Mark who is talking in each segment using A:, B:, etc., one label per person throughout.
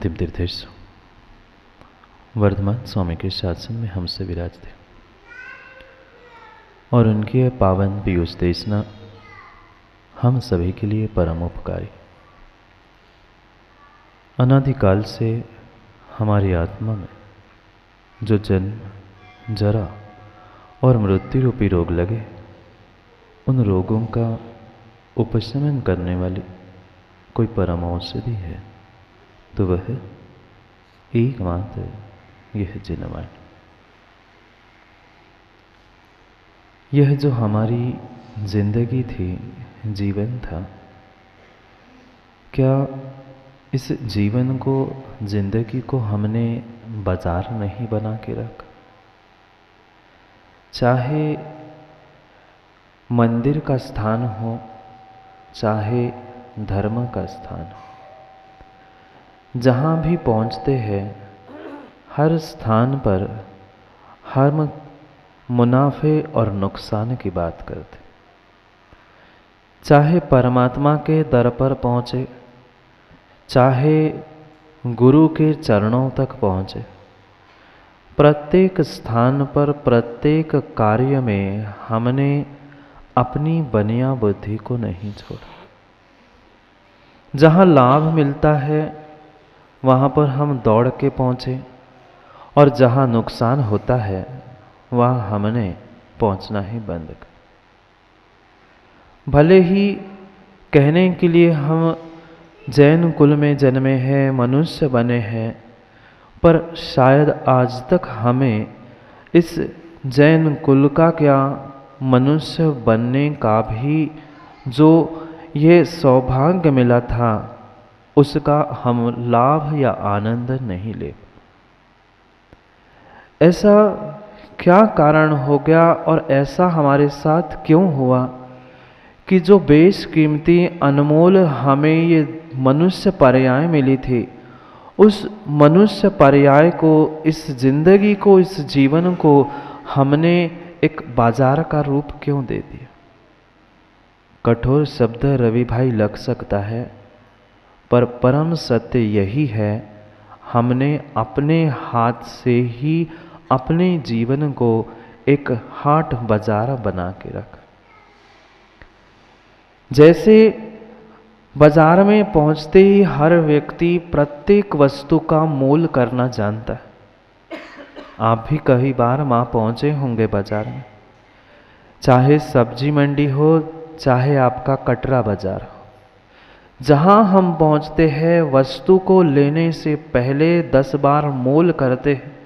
A: अंतिम तीर्थेश वर्धमान स्वामी के शासन में हमसे विराजते और उनकी पावन पीयूष देशना हम सभी के लिए परम उपकारी। अनादिकाल से हमारी आत्मा में जो जन्म, जरा और मृत्यु रूपी रोग लगे, उन रोगों का उपशमन करने वाली कोई परम औषधि है तो वह एकमात्र यह जिनवाणी। यह जो हमारी जिंदगी थी, जीवन था, क्या इस जीवन को, जिंदगी को हमने बाजार नहीं बना के रखा? चाहे मंदिर का स्थान हो, चाहे धर्म का स्थान हो, जहाँ भी पहुँचते हैं हर स्थान पर हम मुनाफे और नुकसान की बात करते। चाहे परमात्मा के दर पर पहुँचे, चाहे गुरु के चरणों तक पहुँचे, प्रत्येक स्थान पर, प्रत्येक कार्य में हमने अपनी बनिया बुद्धि को नहीं छोड़ा। जहाँ लाभ मिलता है वहाँ पर हम दौड़ के पहुँचे और जहाँ नुकसान होता है वहाँ हमने पहुँचना ही बंद कर। भले ही कहने के लिए हम जैन कुल में जन्मे हैं, मनुष्य बने हैं, पर शायद आज तक हमें इस जैन कुल का क्या, मनुष्य बनने का भी जो ये सौभाग्य मिला था, उसका हम लाभ या आनंद नहीं ले। ऐसा क्या कारण हो गया और ऐसा हमारे साथ क्यों हुआ कि जो बेशकीमती अनमोल हमें ये मनुष्य पर्याय मिली थी, उस मनुष्य पर्याय को, इस जिंदगी को, इस जीवन को हमने एक बाजार का रूप क्यों दे दिया? कठोर शब्द रवि भाई लग सकता है, पर परम सत्य यही है, हमने अपने हाथ से ही अपने जीवन को एक हाट बाजार बना के रखा। जैसे बाजार में पहुंचते ही हर व्यक्ति प्रत्येक वस्तु का मोल करना जानता है। आप भी कई बार वहाँ पहुंचे होंगे बाजार में, चाहे सब्जी मंडी हो, चाहे आपका कटरा बाजार हो। जहाँ हम पहुँचते हैं, वस्तु को लेने से पहले 10 बार मोल करते हैं।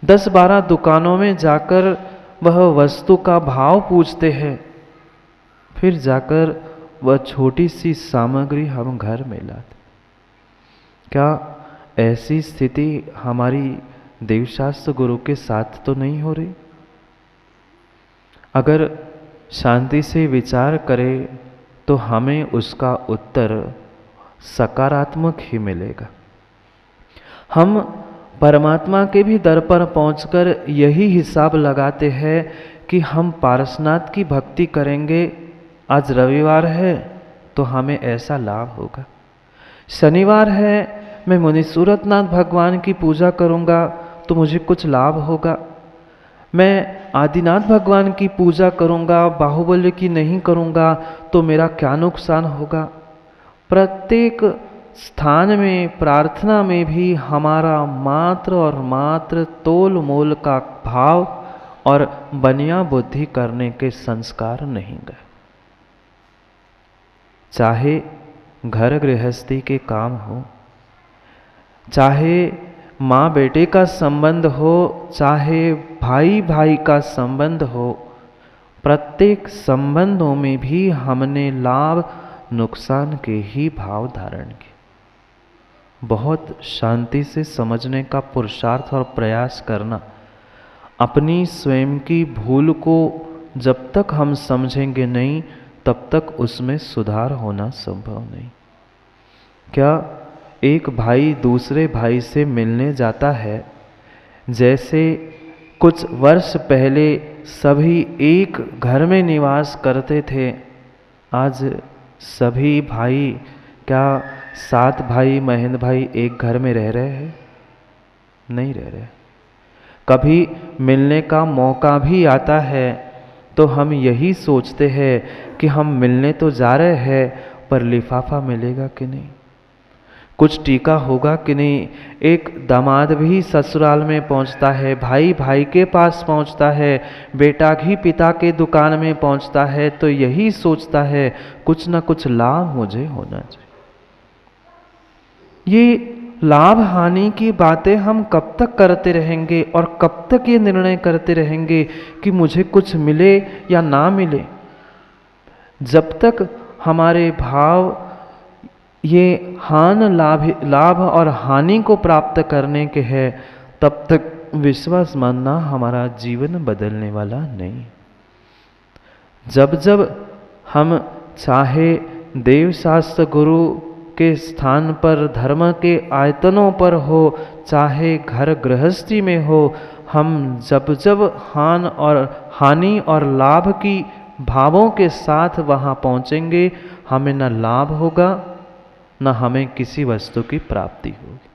A: 10-12 दुकानों में जाकर वह वस्तु का भाव पूछते हैं, फिर जाकर वह छोटी सी सामग्री हम घर में लाते। क्या ऐसी स्थिति हमारी देवशास्त्र गुरु के साथ तो नहीं हो रही? अगर शांति से विचार करें तो हमें उसका उत्तर सकारात्मक ही मिलेगा। हम परमात्मा के भी दर पर पहुंचकर यही हिसाब लगाते हैं कि हम पारसनाथ की भक्ति करेंगे, आज रविवार है तो हमें ऐसा लाभ होगा। शनिवार है, मैं मुनि सूरतनाथ भगवान की पूजा करूंगा तो मुझे कुछ लाभ होगा। मैं आदिनाथ भगवान की पूजा करूंगा, बाहुबल्य की नहीं करूंगा तो मेरा क्या नुकसान होगा? प्रत्येक स्थान में, प्रार्थना में भी हमारा मात्र और मात्र तोल मोल का भाव और बनिया बुद्धि करने के संस्कार नहीं गए। चाहे घर गृहस्थी के काम हो, चाहे माँ बेटे का संबंध हो, चाहे भाई भाई का संबंध हो, प्रत्येक संबंधों में भी हमने लाभ नुकसान के ही भाव धारण किए। बहुत शांति से समझने का पुरुषार्थ और प्रयास करना। अपनी स्वयं की भूल को जब तक हम समझेंगे नहीं, तब तक उसमें सुधार होना संभव नहीं। क्या एक भाई दूसरे भाई से मिलने जाता है, जैसे कुछ वर्ष पहले सभी एक घर में निवास करते थे, आज सभी भाई क्या 7 भाई महेंद्र भाई एक घर में रह रहे हैं? नहीं रह रहे। कभी मिलने का मौका भी आता है तो हम यही सोचते हैं कि हम मिलने तो जा रहे हैं, पर लिफाफा मिलेगा कि नहीं, कुछ टीका होगा कि नहीं। एक दामाद भी ससुराल में पहुंचता है, भाई भाई के पास पहुंचता है, बेटा भी पिता के दुकान में पहुंचता है, तो यही सोचता है कुछ ना कुछ लाभ मुझे होना चाहिए। ये लाभ हानि की बातें हम कब तक करते रहेंगे और कब तक ये निर्णय करते रहेंगे कि मुझे कुछ मिले या ना मिले? जब तक हमारे भाव ये लाभ और हानि को प्राप्त करने के हैं, तब तक विश्वास मानना हमारा जीवन बदलने वाला नहीं। जब जब हम चाहे देव शास्त्र गुरु के स्थान पर, धर्म के आयतनों पर हो, चाहे घर गृहस्थी में हो, हम जब जब हानि और लाभ की भावों के साथ वहाँ पहुँचेंगे, हमें न लाभ होगा न हमें किसी वस्तु की प्राप्ति होगी,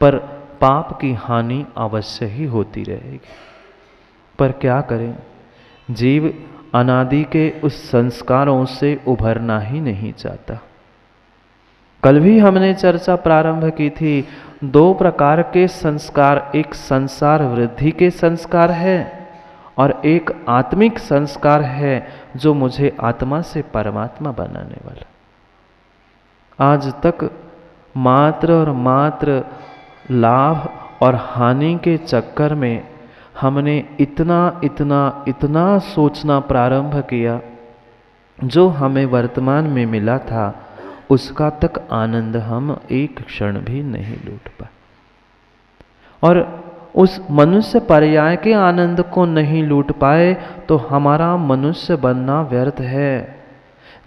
A: पर पाप की हानि अवश्य ही होती रहेगी। पर क्या करें, जीव अनादि के उस संस्कारों से उभरना ही नहीं चाहता। कल भी हमने चर्चा प्रारंभ की थी, 2 प्रकार के संस्कार, एक संसार वृद्धि के संस्कार है और एक आत्मिक संस्कार है जो मुझे आत्मा से परमात्मा बनाने वाला। आज तक मात्र और मात्र लाभ और हानि के चक्कर में हमने इतना सोचना प्रारंभ किया, जो हमें वर्तमान में मिला था उसका तक आनंद हम एक क्षण भी नहीं लूट पाए, और उस मनुष्य पर्याय के आनंद को नहीं लूट पाए तो हमारा मनुष्य बनना व्यर्थ है।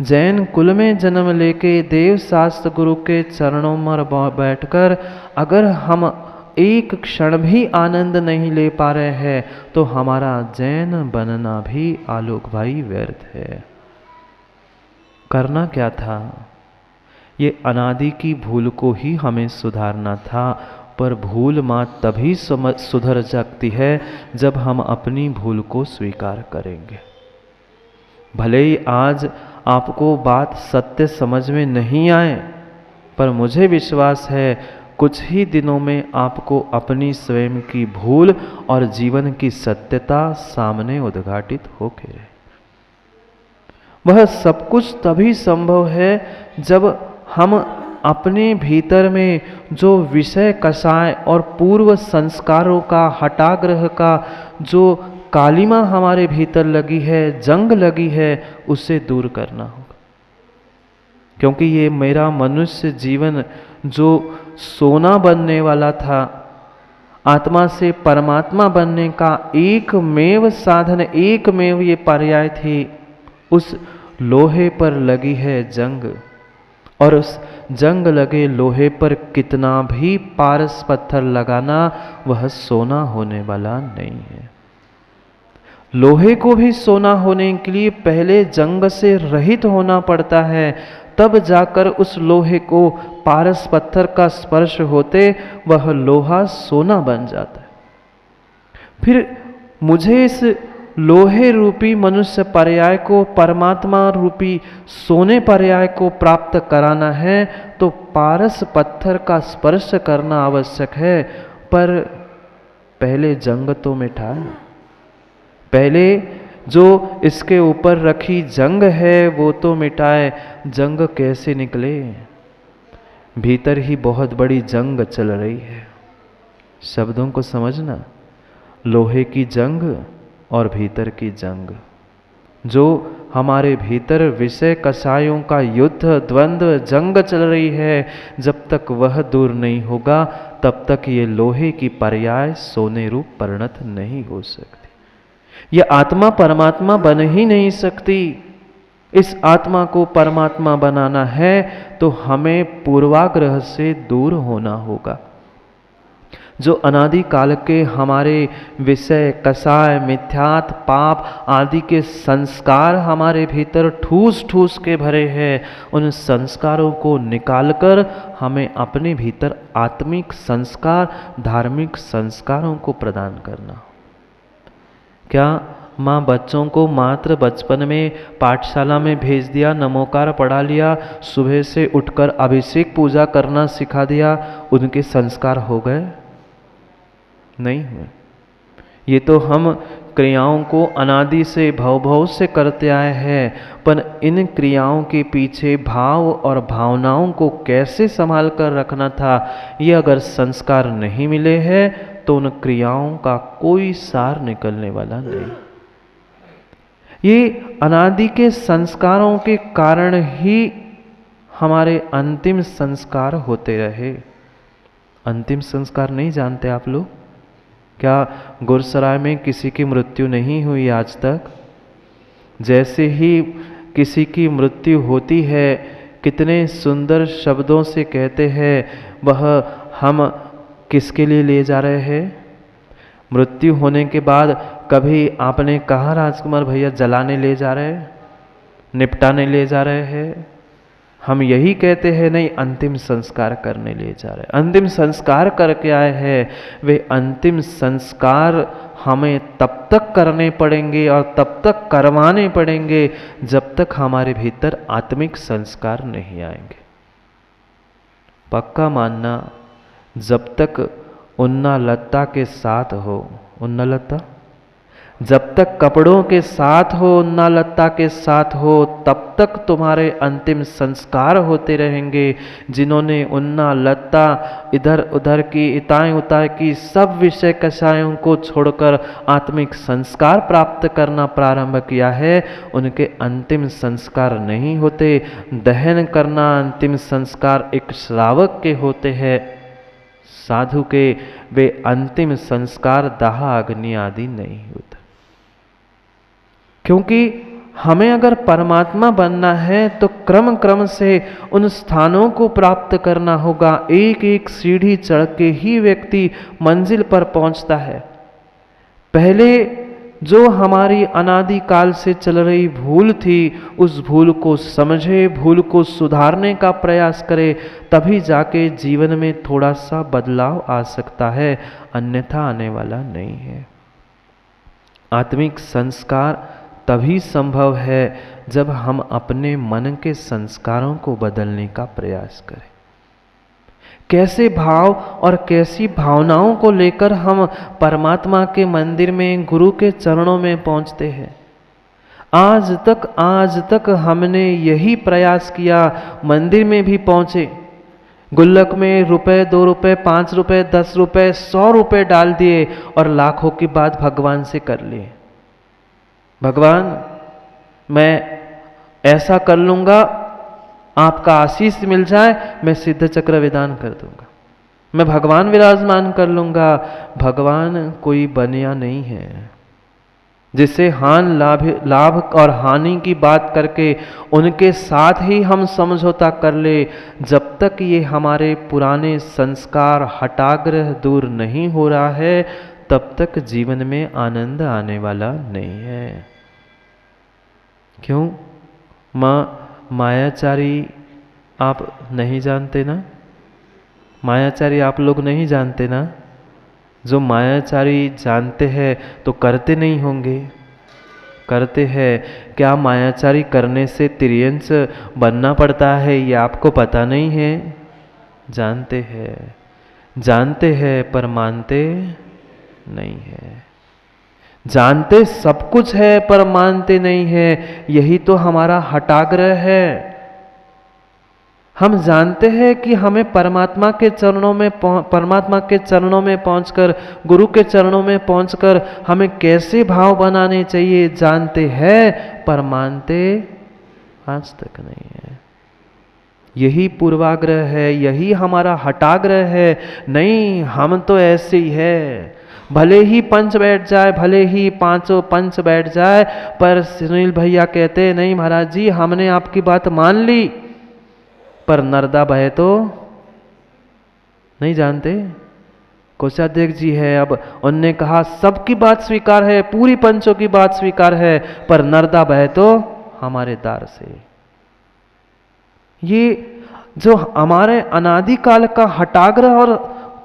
A: जैन कुल में जन्म लेके देव शास्त्र गुरु के चरणों में बैठकर अगर हम एक क्षण भी आनंद नहीं ले पा रहे हैं तो हमारा जैन बनना भी आलोक भाई व्यर्थ है। करना क्या था? ये अनादि की भूल को ही हमें सुधारना था, पर भूल मात्र तभी सुधर सकती है जब हम अपनी भूल को स्वीकार करेंगे। भले ही आज आपको बात सत्य समझ में नहीं आए, पर मुझे विश्वास है कुछ ही दिनों में आपको अपनी स्वयं की भूल और जीवन की सत्यता सामने उद्घाटित होके रहे। वह सब कुछ तभी संभव है जब हम अपने भीतर में जो विषय कषाय और पूर्व संस्कारों का, हटाग्रह का जो कालिमा हमारे भीतर लगी है, जंग लगी है, उसे दूर करना होगा। क्योंकि ये मेरा मनुष्य जीवन जो सोना बनने वाला था, आत्मा से परमात्मा बनने का एकमेव साधन, एकमेव ये पर्याय थी, उस लोहे पर लगी है जंग, और उस जंग लगे लोहे पर कितना भी पारस पत्थर लगाना वह सोना होने वाला नहीं है। लोहे को भी सोना होने के लिए पहले जंग से रहित होना पड़ता है, तब जाकर उस लोहे को पारस पत्थर का स्पर्श होते वह लोहा सोना बन जाता है। फिर मुझे इस लोहे रूपी मनुष्य पर्याय को, परमात्मा रूपी सोने पर्याय को प्राप्त कराना है तो पारस पत्थर का स्पर्श करना आवश्यक है। पर पहले जंग तो मिटाए, पहले जो इसके ऊपर रखी जंग है वो तो मिटाए। जंग कैसे निकले? भीतर ही बहुत बड़ी जंग चल रही है। शब्दों को समझना, लोहे की जंग और भीतर की जंग, जो हमारे भीतर विषय कषायों का युद्ध, द्वंद्व, जंग चल रही है, जब तक वह दूर नहीं होगा तब तक ये लोहे की पर्याय सोने रूप परिणत नहीं हो सकती। यह आत्मा परमात्मा बन ही नहीं सकती। इस आत्मा को परमात्मा बनाना है तो हमें पूर्वाग्रह से दूर होना होगा। जो अनादि काल के हमारे विषय, कषाय, मिथ्यात, पाप आदि के संस्कार हमारे भीतर ठूस ठूस के भरे हैं, उन संस्कारों को निकालकर हमें अपने भीतर आत्मिक संस्कार, धार्मिक संस्कारों को प्रदान करना। क्या माँ बच्चों को मात्र बचपन में पाठशाला में भेज दिया, नमोकार पढ़ा लिया, सुबह से उठकर अभिषेक पूजा करना सिखा दिया, उनके संस्कार हो गए? नहीं हुए। ये तो हम क्रियाओं को अनादि से भव से करते आए हैं, पर इन क्रियाओं के पीछे भाव और भावनाओं को कैसे संभाल कर रखना था, ये अगर संस्कार नहीं मिले हैं तो उन क्रियाओं का कोई सार निकलने वाला नहीं। ये अनादि के संस्कारों के कारण ही हमारे अंतिम संस्कार होते रहे। अंतिम संस्कार नहीं जानते आप लोग? क्या गुरसराय में किसी की मृत्यु नहीं हुई आज तक? जैसे ही किसी की मृत्यु होती है, कितने सुंदर शब्दों से कहते हैं, वह हम किसके लिए ले जा रहे हैं? मृत्यु होने के बाद कभी आपने कहा राजकुमार भैया जलाने ले जा रहे हैं, निपटाने ले जा रहे हैं? हम यही कहते हैं नहीं, अंतिम संस्कार करने ले जा रहे हैं। अंतिम संस्कार करके आए हैं, वे अंतिम संस्कार हमें तब तक करने पड़ेंगे और तब तक करवाने पड़ेंगे जब तक हमारे भीतर आत्मिक संस्कार नहीं आएंगे। पक्का मानना, जब तक उन्ना लत्ता के साथ हो, उन्ना लत्ता, जब तक कपड़ों के साथ हो, उन्ना लत्ता के साथ हो, तब तक तुम्हारे अंतिम संस्कार होते रहेंगे। जिन्होंने उन्ना लत्ता, इधर उधर की इताएं उताएं की सब विषय कषायों को छोड़कर आत्मिक संस्कार प्राप्त करना प्रारंभ किया है, उनके अंतिम संस्कार नहीं होते। दहन करना अंतिम संस्कार एक श्रावक के होते हैं, साधु के वे अंतिम संस्कार दाह अग्नि आदि नहीं होते। क्योंकि हमें अगर परमात्मा बनना है तो क्रम क्रम से उन स्थानों को प्राप्त करना होगा। एक एक सीढ़ी चढ़ के ही व्यक्ति मंजिल पर पहुंचता है। पहले जो हमारी अनादि काल से चल रही भूल थी, उस भूल को समझे, भूल को सुधारने का प्रयास करे, तभी जाके जीवन में थोड़ा सा बदलाव आ सकता है, अन्यथा आने वाला नहीं है। आत्मिक संस्कार तभी संभव है जब हम अपने मन के संस्कारों को बदलने का प्रयास करें। कैसे भाव और कैसी भावनाओं को लेकर हम परमात्मा के मंदिर में, गुरु के चरणों में पहुंचते हैं। आज तक हमने यही प्रयास किया, मंदिर में भी पहुंचे, गुल्लक में रुपए, 2 रुपए, 5 रुपए, 10 रुपए, 100 रुपए डाल दिए और लाखों की बात भगवान से कर लिए। भगवान, मैं ऐसा कर लूंगा, आपका आशीष मिल जाए, मैं सिद्ध चक्र विधान कर दूंगा, मैं भगवान विराजमान कर लूंगा। भगवान कोई बनिया नहीं है जिसे लाभ और हानि की बात करके उनके साथ ही हम समझौता कर ले। जब तक ये हमारे पुराने संस्कार हटाग्रह दूर नहीं हो रहा है, तब तक जीवन में आनंद आने वाला नहीं है। क्यों? मायाचारी आप नहीं जानते ना? मायाचारी आप लोग नहीं जानते ना? जो मायाचारी जानते हैं तो करते नहीं होंगे, करते हैं। क्या मायाचारी करने से तिर्यंच बनना पड़ता है, ये आपको पता नहीं है? जानते हैं पर मानते नहीं है। जानते सब कुछ है पर मानते नहीं है, यही तो हमारा हठाग्रह है। हम जानते हैं कि हमें परमात्मा के चरणों में पहुंचकर, गुरु के चरणों में पहुंचकर हमें कैसे भाव बनाने चाहिए, जानते हैं पर मानते आज तक नहीं है। यही पूर्वाग्रह है, यही हमारा हठाग्रह है। नहीं, हम तो ऐसे ही है, भले ही पंच बैठ जाए, भले ही 5 पंच बैठ जाए, पर सुनील भैया कहते नहीं महाराज जी, हमने आपकी बात मान ली, पर नर्दा बहे तो नहीं जानते। कोषाध्यक्ष जी है, अब उनने कहा सबकी बात स्वीकार है, पूरी पंचों की बात स्वीकार है, पर नर्दा बहे तो हमारे द्वार से। ये जो हमारे अनादिकाल का हठाग्रह और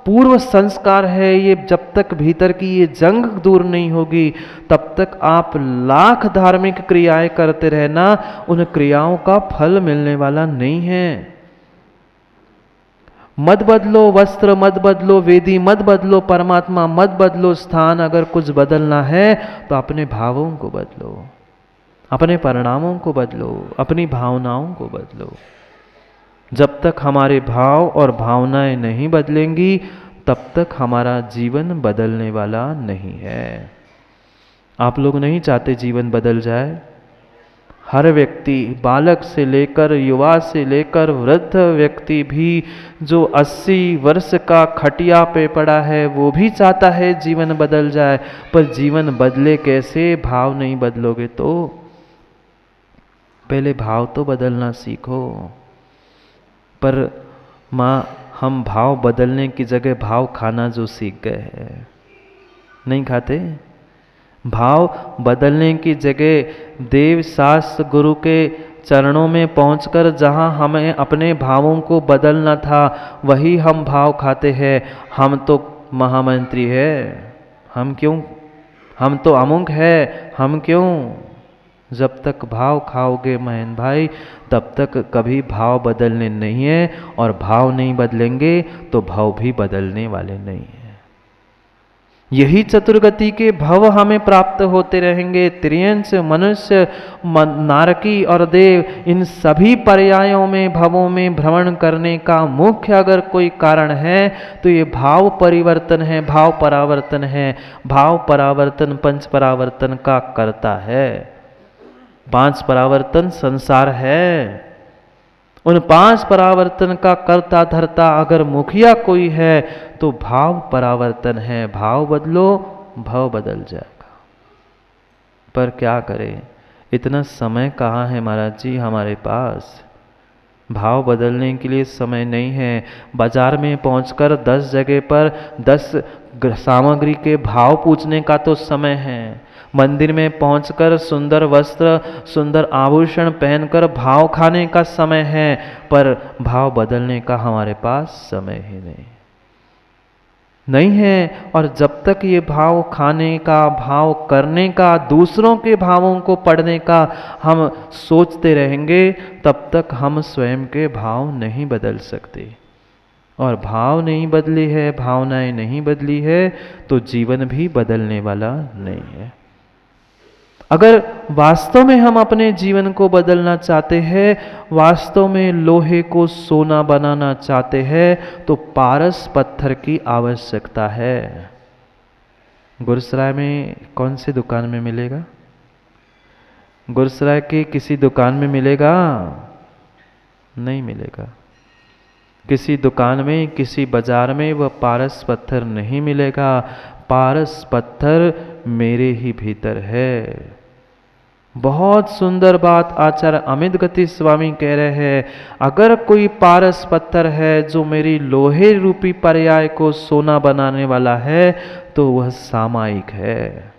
A: पूर्व संस्कार है, ये जब तक भीतर की ये जंग दूर नहीं होगी तब तक आप लाख धार्मिक क्रियाएं करते रहना, उन क्रियाओं का फल मिलने वाला नहीं है। मत बदलो वस्त्र, मत बदलो वेदी, मत बदलो परमात्मा, मत बदलो स्थान। अगर कुछ बदलना है तो अपने भावों को बदलो, अपने परिणामों को बदलो, अपनी भावनाओं को बदलो। जब तक हमारे भाव और भावनाएं नहीं बदलेंगी तब तक हमारा जीवन बदलने वाला नहीं है। आप लोग नहीं चाहते जीवन बदल जाए? हर व्यक्ति, बालक से लेकर युवा से लेकर वृद्ध व्यक्ति भी जो 80 वर्ष का खटिया पे पड़ा है वो भी चाहता है जीवन बदल जाए। पर जीवन बदले कैसे? भाव नहीं बदलोगे तो। पहले भाव तो बदलना सीखो। पर माँ, हम भाव बदलने की जगह भाव खाना जो सीख गए हैं, नहीं खाते। भाव बदलने की जगह देव शास्त्र गुरु के चरणों में पहुंचकर जहां हमें अपने भावों को बदलना था वही हम भाव खाते हैं। हम तो महामंत्री है, हम क्यों? हम तो अमुक है, हम क्यों? जब तक भाव खाओगे महेंद्र भाई तब तक कभी भाव बदलने नहीं है, और भाव नहीं बदलेंगे तो भाव भी बदलने वाले नहीं है। यही चतुर्गति के भव हमें प्राप्त होते रहेंगे। त्रियंश, मनुष्य, नारकी और देव, इन सभी पर्यायों में, भवों में भ्रमण करने का मुख्य अगर कोई कारण है तो ये भाव परिवर्तन है, भाव परावर्तन है। भाव परावर्तन पंच परावर्तन का करता है। 5 परावर्तन संसार है, उन 5 परावर्तन का करता धरता अगर मुखिया कोई है तो भाव परावर्तन है। भाव बदलो, भाव बदल जाएगा। पर क्या करें, इतना समय कहाँ है महाराज जी हमारे पास? भाव बदलने के लिए समय नहीं है। बाजार में पहुंचकर 10 जगह पर 10 सामग्री के भाव पूछने का तो समय है। मंदिर में पहुंचकर सुंदर वस्त्र, सुंदर आभूषण पहनकर भाव खाने का समय है, पर भाव बदलने का हमारे पास समय ही नहीं है। और जब तक ये भाव खाने का, भाव करने का, दूसरों के भावों को पढ़ने का हम सोचते रहेंगे तब तक हम स्वयं के भाव नहीं बदल सकते। और भाव नहीं बदली है, भावनाएं नहीं बदली है तो जीवन भी बदलने वाला नहीं है। अगर वास्तव में हम अपने जीवन को बदलना चाहते हैं, वास्तव में लोहे को सोना बनाना चाहते हैं तो पारस पत्थर की आवश्यकता है। गुरुसराय में कौन सी दुकान में मिलेगा? गुरुसराय की किसी दुकान में मिलेगा? नहीं मिलेगा। किसी दुकान में, किसी बाजार में वह पारस पत्थर नहीं मिलेगा। पारस पत्थर मेरे ही भीतर है। बहुत सुंदर बात आचार्य अमित गति स्वामी कह रहे हैं, अगर कोई पारस पत्थर है जो मेरी लोहे रूपी पर्याय को सोना बनाने वाला है तो वह सामायिक है।